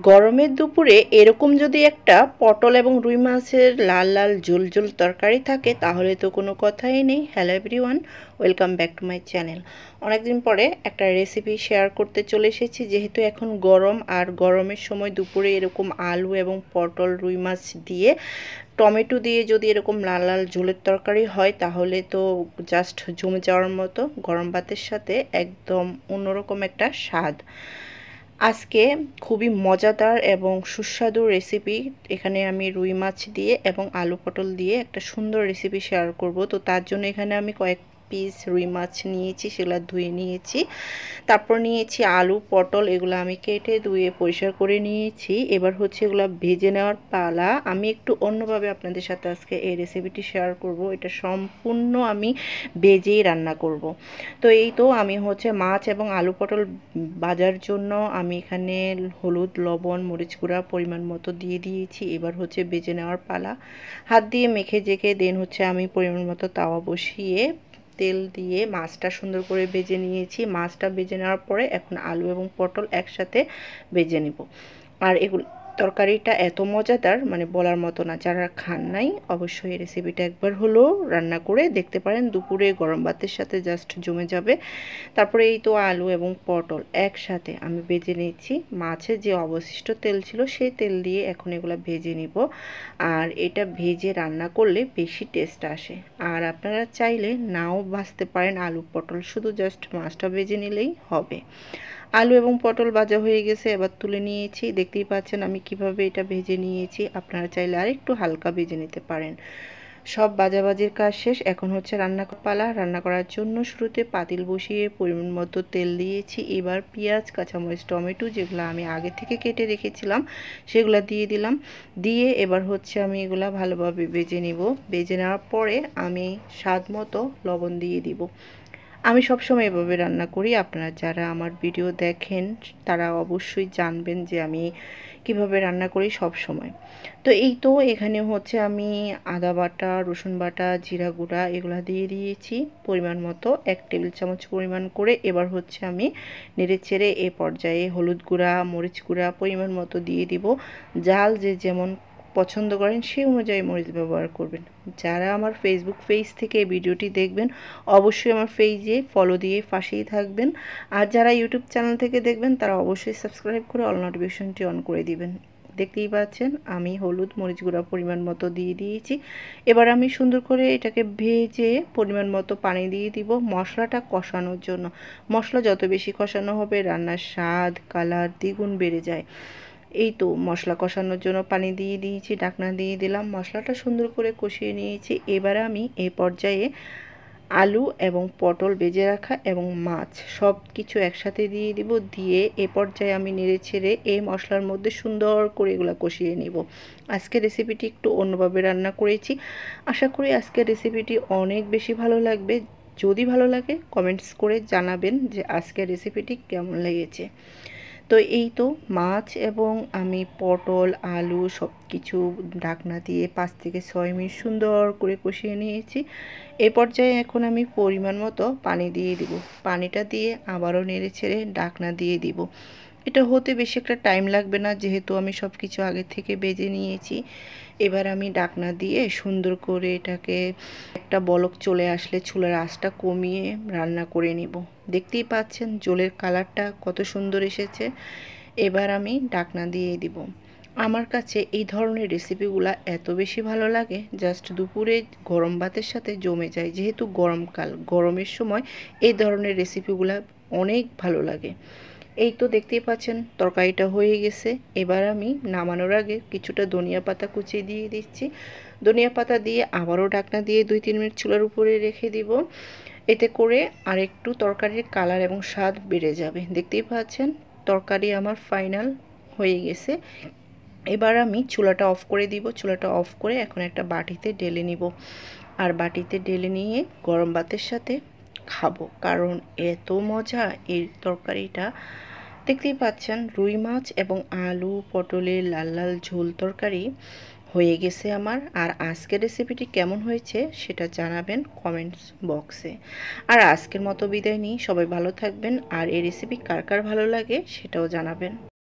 গরমের দুপুরে এরকম যদি একটা পটল এবং রুই মাছের লাল লাল ঝোল ঝোল তরকারি থাকে তাহলে তো কোনো কথাই নেই। Hello everyone, welcome back to my channel. অনেকদিন পরে একটা রেসিপি শেয়ার করতে চলে এসেছি। যেহেতু এখন গরম, আর গরমের সময় দুপুরে এরকম আলু এবং পটল রুই মাছ দিয়ে টমেটো দিয়ে যদি এরকম লাল লাল ঝোলের তরকারি হয় তাহলে তো জাস্ট জমে যাওয়ার মতো। গরম ভাতের সাথে একদম অন্যরকম একটা স্বাদ। আজকে খুবই মজাদার এবং সুস্বাদু রেসিপি। এখানে আমি রুই মাছ দিয়ে এবং আলু পটল দিয়ে একটা সুন্দর রেসিপি শেয়ার করব। তো তার জন্য এখানে আমি কয়েক পিস রুই মাছ নিয়েছি, সেগুলো ধুয়ে নিয়েছি। তারপর নিয়েছি আলু পটল, এগুলো আমি কেটে ধুয়ে পরিষ্কার করে নিয়েছি। এবার হচ্ছে এগুলো ভেজে নেওয়ার পালা। আমি একটু অন্যভাবে আপনাদের সাথে আজকে এই রেসিপিটি শেয়ার করব। এটা সম্পূর্ণ আমি ভেজেই রান্না করব। তো এই তো আমি হচ্ছে মাছ এবং আলু পটল ভাজার জন্য আমি এখানে হলুদ লবণ মরিচ গুঁড়া পরিমাণ মতো দিয়ে দিয়েছি। এবার হচ্ছে ভেজে নেওয়ার পালা। হাত দিয়ে মেখে জেকে দেন হচ্ছে আমি পরিমাণ মতো তাওয়া বসিয়ে তেল দিয়ে মাছটা সুন্দর করে ভেজে নিয়েছি। মাছটা ভেজে নেওয়ার পরে এখন আলু এবং পটল একসাথে ভেজে নিব। আর এগুলো তরকারিটা এত মজাদার, মানে বলার মতো না। যারা খান নাই অবশ্যই এই রেসিপিটা একবার হলেও রান্না করে দেখতে পারেন। দুপুরে গরম ভাতের সাথে জাস্ট জমে যাবে। তারপরে এই তো আলু এবং পটল একসাথে আমি ভেজে নিচ্ছি। মাছের যে অবশিষ্ট তেল ছিল সেই তেল দিয়ে এখন এগুলো ভেজে নিব। আর এটা ভেজে রান্না করলে বেশি টেস্ট আসে। আর আপনারা চাইলে নাও ভাজতে পারেন আলু পটল, শুধু জাস্ট মাছটা ভেজে নিলেই হবে। আলু এবং পটল ভাজা হয়ে গেছে, এবার তুলে নিয়েছি। দেখতেই পাচ্ছেন আমি কিভাবে এটা ভেজে নিয়েছি। আপনারা চাইলে আরেকটু হালকা ভেজে নিতে পারেন। সব ভাজাভাজির কাজ শেষ, এখন হচ্ছে রান্না পালা। রান্না করার জন্য শুরুতে পাতিল বসিয়ে পরিমাণ মতো তেল দিয়েছি। এবার পেঁয়াজ কাঁচামরিচ টমেটো যেগুলো আমি আগে থেকে কেটে রেখেছিলাম সেগুলো দিয়ে দিলাম। দিয়ে এবার হচ্ছে আমি এগুলা ভালোভাবে ভেজে নিব। ভেজে নেওয়ার পরে আমি স্বাদ মতো লবণ দিয়ে দিব। আমি সবসময় এভাবে রান্না করি। আপনারা যারা আমার ভিডিও দেখেন তারা অবশ্যই জানবেন যে আমি কিভাবে রান্না করি সব সময়। তো এই তো এখানে হচ্ছে আমি আদা বাটা রসুন বাটা জিরা গুঁড়া এগুলো দিয়ে দিয়েছি পরিমাণ মতো, 1 টেবিল চামচ পরিমাণ করে। এবার হচ্ছে আমি নেড়ে চেড়ে এ পর্যায়ে হলুদ গুঁড়া মরিচ গুঁড়া পরিমাণ মতো দিয়ে দিব। ঝাল যে যেমন পছন্দ করেন সেই অনুযায়ী মরিচ ব্যবহার করবেন। যারা আমার ফেসবুক পেজ থেকে এই ভিডিওটি দেখবেন অবশ্যই আমার পেজে ফলো দিয়ে পাশেই থাকবেন। আর যারা ইউটিউব চ্যানেল থেকে দেখবেন তারা অবশ্যই সাবস্ক্রাইব করে অল নোটিফিকেশনটি অন করে দিবেন। দেখতেই পাচ্ছেন আমি হলুদ মরিচ গুঁড়া পরিমাণ মতো দিয়ে দিয়েছি। এবার আমি সুন্দর করে এটাকে ভেজে পরিমাণ মতো পানি দিয়ে দিব মশলাটা কষানোর জন্য। মশলা যত বেশি কষানো হবে রান্নার স্বাদ কালার দ্বিগুণ বেড়ে যায়। এই তো মশলা কষানোর জন্য পানি দিয়ে দিয়েছি, ঢাকনা দিয়ে দিলাম, মশলাটা সুন্দর করে কষিয়ে নিয়েছি। এবার আমি এই পর্যায়ে আলু এবং পটল ভেজে রাখা এবং মাছ সব কিছু একসাথে দিয়ে দিব। দিয়ে এ পর্যায়ে আমি নেড়ে ছেড়ে এই মশলার মধ্যে সুন্দর করে এগুলো কষিয়ে নিব। আজকের রেসিপিটি একটু অন্যভাবে রান্না করেছি। আশা করি আজকের রেসিপিটি অনেক বেশি ভালো লাগবে। যদি ভালো লাগে কমেন্টস করে জানাবেন যে আজকের রেসিপিটি কেমন লেগেছে। তো এই তো মাছ এবং আমি পটল আলু সব কিছু ঢাকনা দিয়ে 5 থেকে 6 মিনিট সুন্দর করে কষিয়ে নিয়েছি। এই পর্যায়ে এখন আমি পরিমাণ মতো পানি দিয়ে দিব। পানিটা দিয়ে আবারও নেড়ে ছেড়ে ঢাকনা দিয়ে দিব। এটা হতে বেশি একটা টাইম লাগবে না, যেহেতু আমি সব কিছু আগে থেকে ভেজে নিয়েছি। এবার আমি ঢাকনা দিয়ে সুন্দর করে এটাকে একটা বলক চলে আসলে চুলার আঁচটা কমিয়ে রান্না করে নিব। দেখতেই পাচ্ছেন ঝোলের কালারটা কত সুন্দর এসেছে। এবার আমি ঢাকনা দিয়ে দিব। আমার কাছে এই ধরনের রেসিপিগুলো এত বেশি ভালো লাগে, জাস্ট দুপুরে গরম ভাতের সাথে জমে যায়। যেহেতু গরমকাল, গরমের সময় এই ধরনের রেসিপিগুলো অনেক ভালো লাগে। এই তো দেখতেই পাচ্ছেন তরকারিটা হয়ে গেছে। এবার আমি নামানোর আগে কিছুটা ধনিয়া পাতা কুচিয়ে দিয়ে দিচ্ছি। ধনিয়া পাতা দিয়ে আবারও ঢাকনা দিয়ে 2-3 মিনিট চুলার উপরে রেখে দিব। এতে করে আরেকটু তরকারির কালার এবং স্বাদ বেড়ে যাবে। দেখতেই পাচ্ছেন তরকারি আমার ফাইনাল হয়ে গেছে। এবার আমি চুলাটা অফ করে দিব। চুলাটা অফ করে এখন একটা বাটিতে ঢেলে নিব। আর বাটিতে ঢেলে নিয়ে গরম ভাতের সাথে খাবো, কারণ এত মজা এই তরকারিটা। দেখতেই পাচ্ছেন রুই মাছ এবং আলু পটলের লাল লাল ঝোল তরকারি হয়ে গেছে আমার। আর আজকের রেসিপিটি কেমন হয়েছে সেটা জানাবেন কমেন্টস বক্সে। আর আজকের মতো বিদায় নিই, সবাই ভালো থাকবেন। আর এই রেসিপি কার কার ভালো লাগে সেটাও জানাবেন।